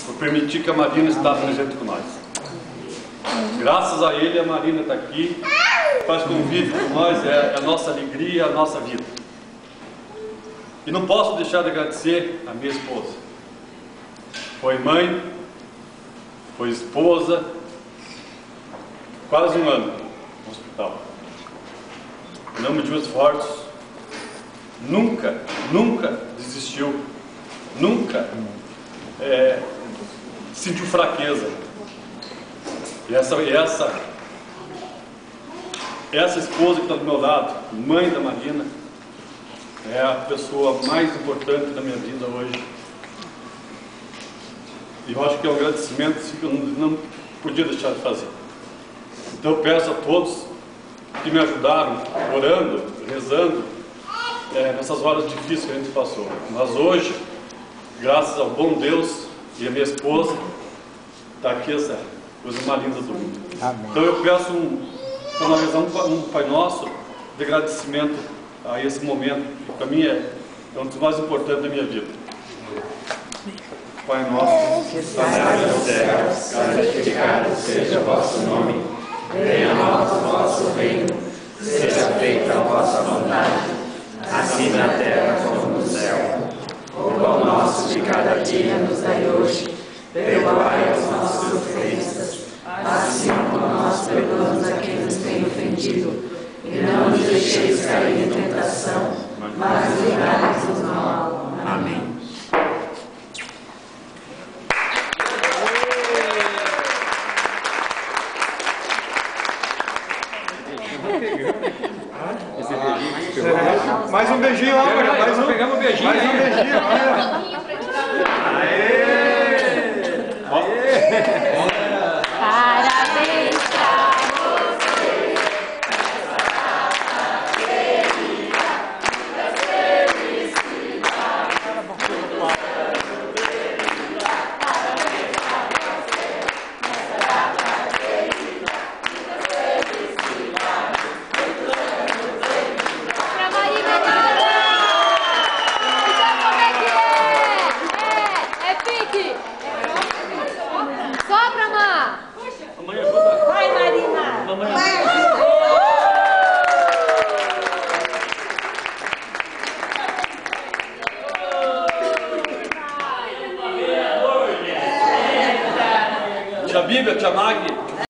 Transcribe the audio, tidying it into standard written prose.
por permitir que a Marina está presente com nós. Graças a ele, a Marina está aqui, faz convívio com nós, é a nossa alegria, a nossa vida. E não posso deixar de agradecer a minha esposa. Foi mãe, foi esposa, quase um ano no hospital. Não mediu esforços, nunca desistiu, nunca sentiu fraqueza. E essa esposa que está do meu lado, mãe da Marina, é a pessoa mais importante da minha vida hoje. E eu acho que é um agradecimento que eu não podia deixar de fazer. Então eu peço a todos que me ajudaram, orando, rezando, nessas horas difíceis que a gente passou. Mas hoje, graças ao bom Deus e a minha esposa, está aqui essa coisa mais linda do mundo. Amém. Então eu peço, para nós rezar um Pai Nosso de agradecimento a esse momento, que para mim é um dos mais importantes da minha vida. Pai Nosso, que estais nos céus, santificado seja o vosso nome. Venha a nós o vosso reino, seja feita a vossa vontade, assim na terra como no céu. O pão nosso de cada dia nos dai hoje, perdoai as nossas ofensas, assim como nós perdoamos a quem nos tem ofendido, e não nos deixeis cair em tentação,